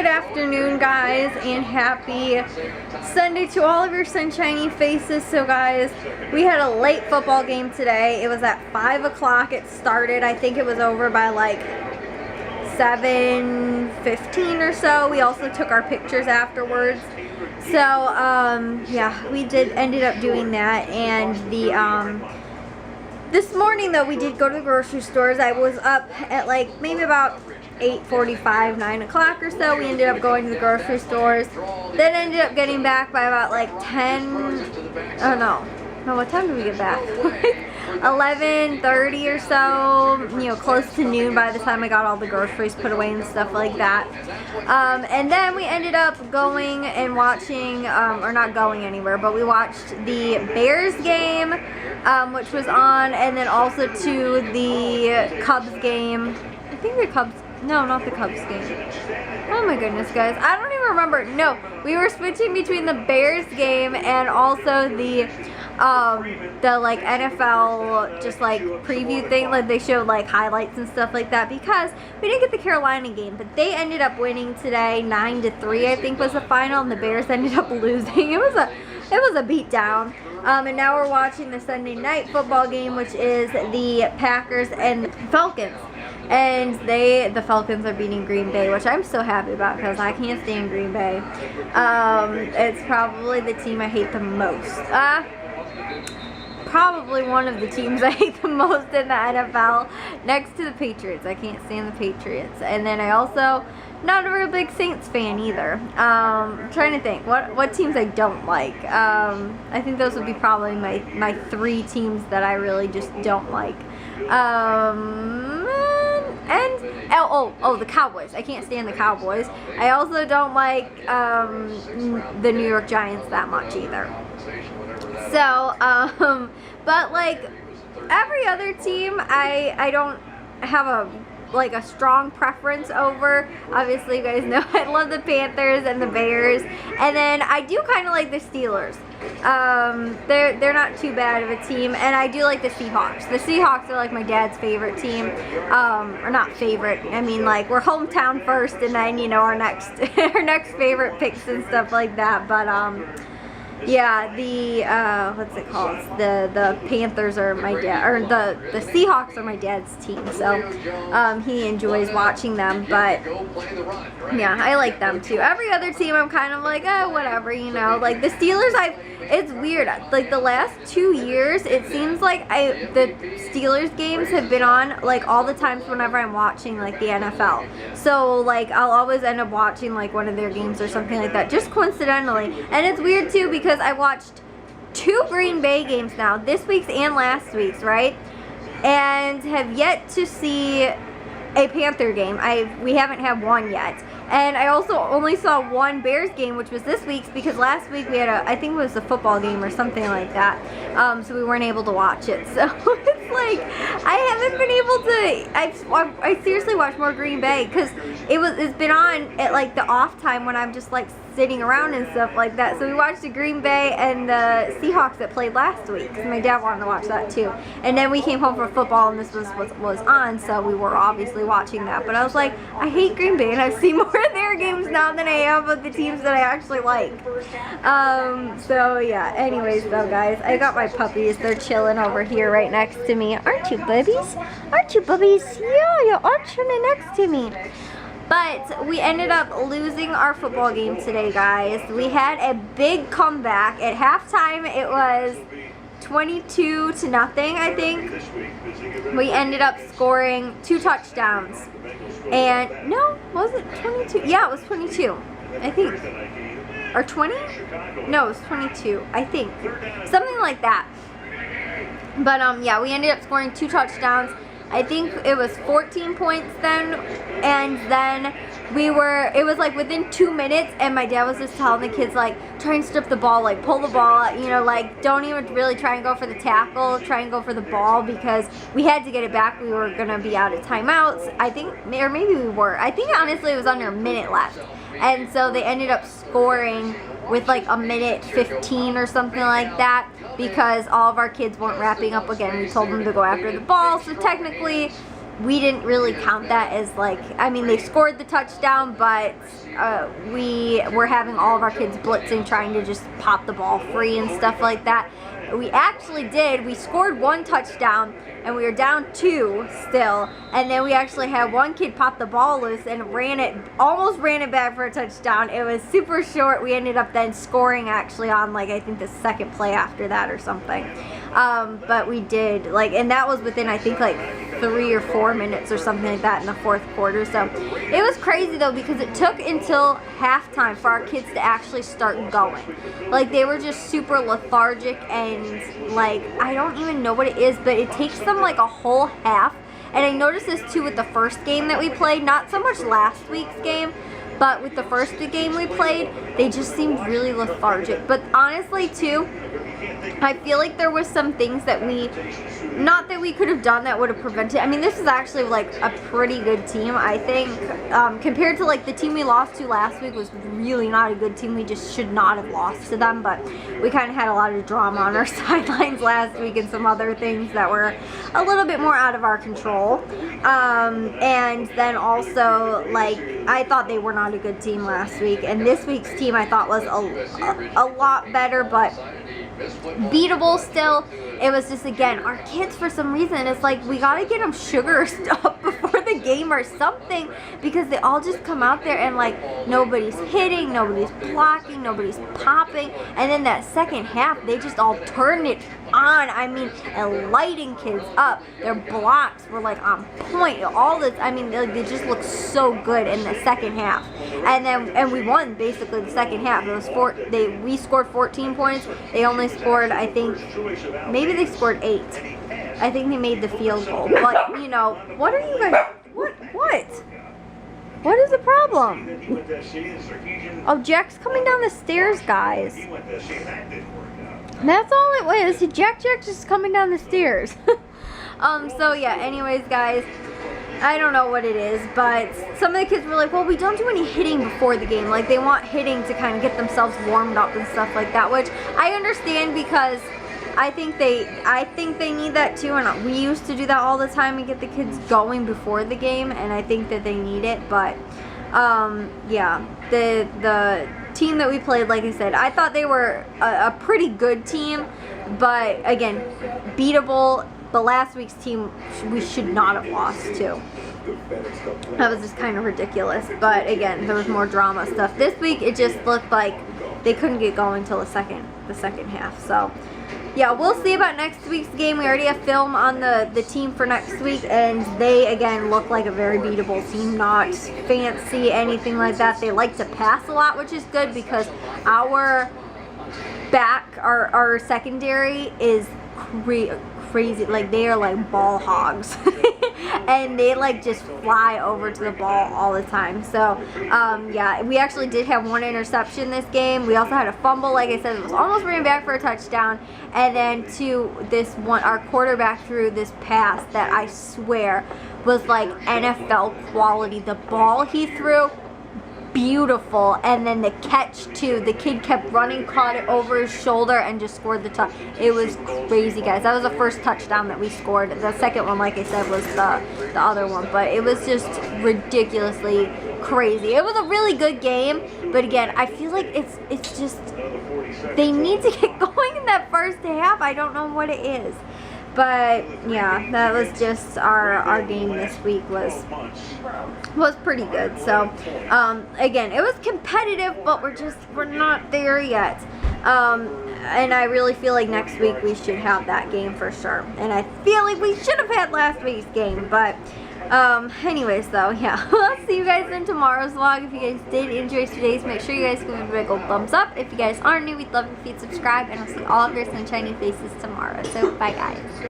Good afternoon, guys, and happy Sunday to all of your sunshiny faces. So guys, we had a late football game today. It was at 5 o'clock it started. I think it was over by like 7:15 or so. We also took our pictures afterwards. So yeah, we ended up doing that. And this morning though, we did go to the grocery stores. I was up at like maybe about 8:45, 9 o'clock or so. We ended up going to the grocery stores. Then ended up getting back by about like 10, oh no, what time did we get back? 11:30 or so, you know, close to noon by the time I got all the groceries put away and stuff like that. And then we ended up going and watching, or not going anywhere, but we watched the Bears game, which was on, and then also to the Cubs game. I think the Cubs, no, not the Cubs game. Oh my goodness, guys. I don't even remember. No, we were switching between the Bears game and also the like NFL just like preview thing. Like they showed like highlights and stuff like that because we didn't get the Carolina game, but they ended up winning today 9-3, I think was the final, and the Bears ended up losing. It was a beatdown. And now we're watching the Sunday night football game, which is the Packers and Falcons. And the Falcons are beating Green Bay, which I'm so happy about because I can't stand Green Bay. It's probably the team I hate the most. Probably one of the teams I hate the most in the NFL, next to the Patriots. I can't stand the Patriots. And then I also, not a real big Saints fan either. I'm trying to think what teams I don't like. I think those would be probably my three teams that I really just don't like. The Cowboys. I can't stand the Cowboys. I also don't like the New York Giants that much either. So, but like every other team, I don't have a strong preference over. Obviously, you guys know I love the Panthers and the Bears, and then I do kind of like the Steelers. They're not too bad of a team, and I do like the Seahawks. The Seahawks are like my dad's favorite team, or not favorite. I mean, like we're hometown first, and then you know our next favorite picks and stuff like that. But yeah, the what's it called? The Panthers are my dad, or the Seahawks are my dad's team. So he enjoys watching them. But yeah, I like them too. Every other team, I'm kind of like, oh, whatever, you know. Like the Steelers, it's weird. Like the last 2 years, it seems like the Steelers games have been on like all the times whenever I'm watching like the NFL. So like I'll always end up watching like one of their games or something like that, just coincidentally. And it's weird too because I watched 2 Green Bay games now, this week's and last week's, right? And have yet to see a Panther game. We haven't had one yet. And I also only saw one Bears game, which was this week's, because last week we had I think it was a football game or something like that. So we weren't able to watch it. So it's like, I haven't been able to, I seriously watched more Green Bay, because it's been on at like the off time when I'm just like sitting around and stuff like that. So we watched the Green Bay and the Seahawks that played last week, because my dad wanted to watch that too. And then we came home from football and this was on, so we were obviously watching that. But I was like, I hate Green Bay, and I've seen more of their games now than I have of the teams that I actually like. So yeah, anyways though, guys, I got my puppies. They're chilling over here right next to me. Aren't you, bubbies? Aren't you, bubbies? Yeah, you are chilling next to me. But we ended up losing our football game today, guys. We had a big comeback. At halftime, it was 22-0, I think. We ended up scoring 2 touchdowns. And, no, was it 22? Yeah, it was 22, I think. Or 20? No, it was 22, I think. Something like that. But, yeah, we ended up scoring 2 touchdowns. I think it was 14 points then, and then it was like within 2 minutes, and my dad was just telling the kids, like, try and strip the ball, like, pull the ball out, you know, like, don't even really try and go for the tackle, try and go for the ball, because we had to get it back. We were going to be out of timeouts, I think, or maybe we were. I think, honestly, it was under a minute left, and so they ended up scoring with like a minute 15 or something like that, because all of our kids weren't wrapping up again. We told them to go after the ball, so technically we didn't really count that as like, I mean, they scored the touchdown, but we were having all of our kids blitzing, trying to just pop the ball free and stuff like that. We actually did. We scored 1 touchdown, and we were down 2 still, and then we actually had one kid pop the ball loose and almost ran it back for a touchdown. It was super short. We ended up then scoring actually on, like, I think the second play after that or something. But we did, like, and that was within, I think, like 3 or 4 minutes or something like that in the 4th quarter. So it was crazy though, because it took until halftime for our kids to actually start going. Like, they were just super lethargic, and like, I don't even know what it is, but it takes them like a whole half. And I noticed this too with the first game that we played, not so much last week's game, but with the first game we played, they just seemed really lethargic. But honestly too, I feel like there was some things that not that we could have done that would have prevented. I mean, this is actually like a pretty good team, I think, compared to like the team we lost to last week was really not a good team. We just should not have lost to them, but we kind of had a lot of drama on our sidelines last week and some other things that were a little bit more out of our control. And then also, like, I thought they were not a good team last week, and this week's team I thought was a lot better, but beatable still. It was just, again, our kids, for some reason, it's like we gotta get them sugar stuff before the game or something, because they all just come out there and like nobody's hitting, nobody's blocking, nobody's popping, and then that second half they just all turned it on. I mean, and lighting kids up. Their blocks were like on point. All this, I mean, like, they just looked so good in the second half, and we won basically the second half. It was we scored 14 points. They only scored, I think, maybe they scored 8. I think they made the field goal. But, you know, what are you guys, what is the problem? Oh, Jack's coming down the stairs, guys. That's all it was. Jack just coming down the stairs. So yeah, anyways, guys, I don't know what it is, but some of the kids were like, well, we don't do any hitting before the game. Like, they want hitting to kind of get themselves warmed up and stuff like that, which I understand, because I think they need that too, and we used to do that all the time and get the kids going before the game, and I think that they need it. But yeah, the team that we played, like I said, I thought they were a pretty good team, but again, beatable. But last week's team, we should not have lost to. That was just kind of ridiculous. But again, there was more drama stuff. This week, it just looked like they couldn't get going until the second half. So yeah, we'll see about next week's game. We already have film on the team for next week, and they again look like a very beatable team. Not fancy, anything like that. They like to pass a lot, which is good, because our secondary is crazy. Like, they are like ball hogs. And they like just fly over to the ball all the time. So yeah, we actually did have 1 interception this game. We also had a fumble, like I said, it was almost ran back for a touchdown. And then our quarterback threw this pass that I swear was like NFL quality. The ball he threw, beautiful, and then the catch too. The kid kept running, caught it over his shoulder, and just scored the touchdown. It was crazy, guys. That was the first touchdown that we scored. The second one, like I said, was the other one, but it was just ridiculously crazy. It was a really good game, but again, I feel like it's just, they need to get going in that first half. I don't know what it is. But yeah, that was just our game this week was pretty good. So again, it was competitive, but we're not there yet. And I really feel like next week we should have that game for sure. And I feel like we should have had last week's game, but anyways though, yeah. I'll see you guys in tomorrow's vlog. If you guys did enjoy today's, make sure you guys give it a big old thumbs up. If you guys are new, we'd love if you'd subscribe, and I'll see all of your sunshiny faces tomorrow. So bye, guys.